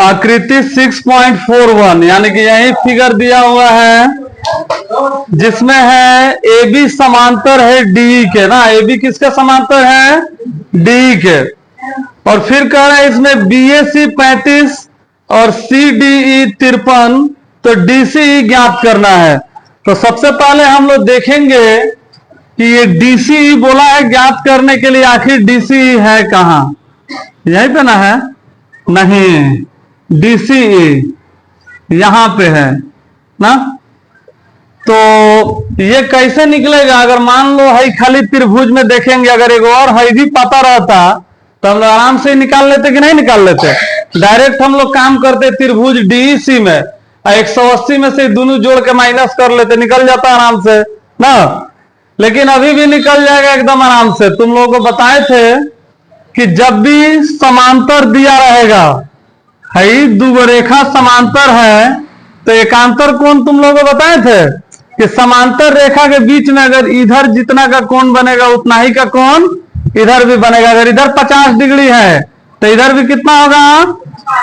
आकृति 6.41 यानी कि यही फिगर दिया हुआ है जिसमें है ए बी समांतर है डी के ना। ए बी किसका समांतर है? डी के। और फिर कह रहा है इसमें बी ए सी 35 और सी डी ई 53, तो डी सी ई ज्ञात करना है। तो सबसे पहले हम लोग देखेंगे कि ये डी सी ई बोला है ज्ञात करने के लिए, आखिर डी सी ई है कहां? यहीं पे ना है? नहीं, डी सी ई यहां पे है ना। तो ये कैसे निकलेगा? अगर मान लो है खाली त्रिभुज में देखेंगे, अगर एक और है भी पता रहता तो हम लोग आराम से निकाल लेते कि नहीं निकाल लेते। डायरेक्ट हम लोग काम करते त्रिभुज डीईसी में, 180 में से दोनों जोड़ के माइनस कर लेते, निकल जाता आराम से ना। लेकिन अभी भी निकल जाएगा एकदम आराम से। तुम लोगों को बताए थे कि जब भी समांतर दिया रहेगा, है दो रेखा समांतर है, तो एकांतर कोण तुम लोगों को बताए थे कि समांतर रेखा के बीच में अगर इधर जितना का कोण बनेगा उतना ही का कोण इधर भी बनेगा। अगर इधर 50 डिग्री है तो इधर भी कितना होगा?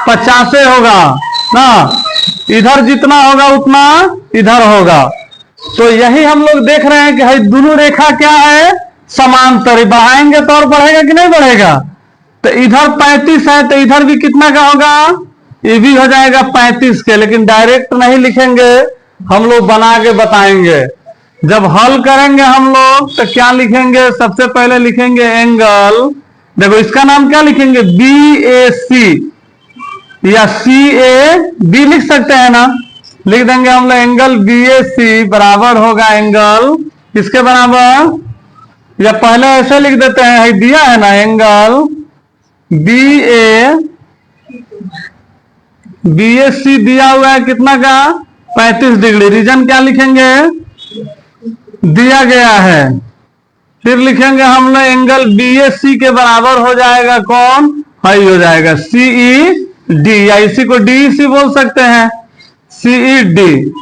50 होगा ना। इधर जितना होगा उतना इधर होगा। तो यही हम लोग देख रहे हैं कि भाई दोनों रेखा क्या है? समांतर। बढ़ाएंगे तो और बढ़ेगा कि नहीं बढ़ेगा? तो इधर 35 है तो इधर भी कितना का होगा? ये भी हो जाएगा 35 के। लेकिन डायरेक्ट नहीं लिखेंगे, हम लोग बना के बताएंगे। जब हल करेंगे हम लोग तो क्या लिखेंगे? सबसे पहले लिखेंगे एंगल। देखो इसका नाम क्या लिखेंगे? बी ए सी या सी ए बी लिख सकते हैं ना। लिख देंगे हम लोग एंगल बी ए सी बराबर होगा एंगल किसके बराबर? या पहले ऐसे लिख देते हैं, दिया है ना एंगल बी ए सी दिया हुआ है कितना का? 35 डिग्री। रीजन क्या लिखेंगे? दिया गया है। फिर लिखेंगे हम लोग एंगल बी ए सी के बराबर हो जाएगा कौन? हाई हो जाएगा सीई डी, या इसी को डी सी बोल सकते हैं, सीई डी।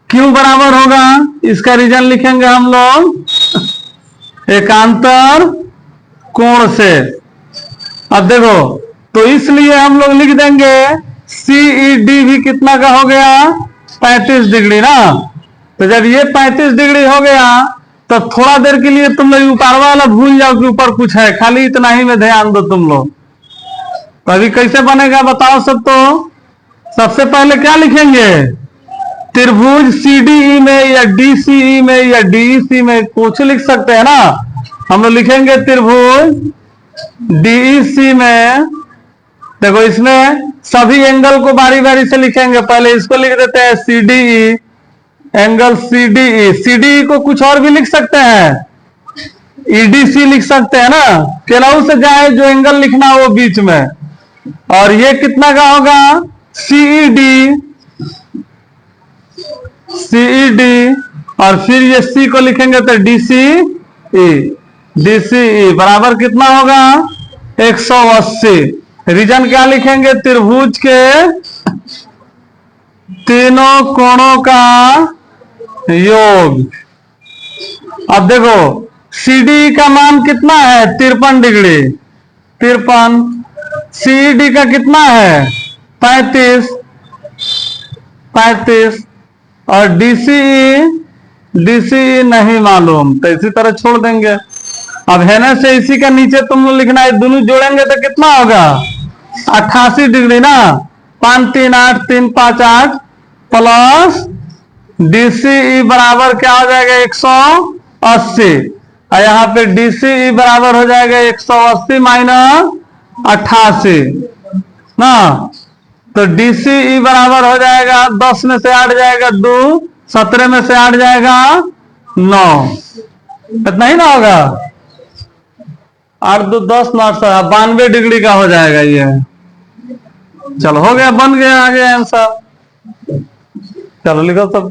क्यों बराबर होगा? इसका रीजन लिखेंगे हम लोग एकांतर कोण से। अब देखो, तो इसलिए हम लोग लिख देंगे सीई डी भी कितना का हो गया? 35 डिग्री ना। तो जब ये 35 डिग्री हो गया तो थोड़ा देर के लिए तुम लोग ऊपर वाला भूल जाओ कि ऊपर कुछ है, खाली इतना ही में ध्यान दो तुम लोग। तो अभी कैसे बनेगा बताओ सब। तो सबसे पहले क्या लिखेंगे? त्रिभुज सीडीई में या डीसीई में या डीईसी में कुछ लिख सकते हैं ना। हम लोग लिखेंगे त्रिभुज डीईसी में। देखो इसमें सभी एंगल को बारी बारी से लिखेंगे। पहले इसको लिख देते हैं सीडीई, एंगल सीडीई। सीडीई को कुछ और भी लिख सकते हैं, ईडीसी लिख सकते हैं ना। केलाऊ से जाए जो एंगल लिखना हो वो बीच में। और ये कितना का होगा? CED, CED. और फिर ये सी को लिखेंगे तो डीसीई, डीसीई बराबर कितना होगा? 180। रीजन क्या लिखेंगे? त्रिभुज के तीनों कोणों का योग। अब देखो सीडी का मान कितना है? 53 डिग्री, 53। सीडी का कितना है? 35, 35। और डीसीई, डीसीई नहीं मालूम, तो इसी तरह छोड़ देंगे। अब है ना से इसी का नीचे तुम लोग लिखना है, दोनों जोड़ेंगे तो कितना होगा? 88 डिग्री ना। 5 3 8 3 5 8 प्लस डीसीई बराबर क्या हो जाएगा? 180। और यहाँ पे डीसीई बराबर हो जाएगा 180 माइनस 88 ना। तो डीसीई बराबर हो जाएगा 10 में से 8 जाएगा 2, 17 में से 8 जाएगा 9। इतना ही ना होगा? 8 2 10 9 92 डिग्री का हो जाएगा ये। चलो हो गया, बन गया, आ गया आंसर। चलो लिखो सब।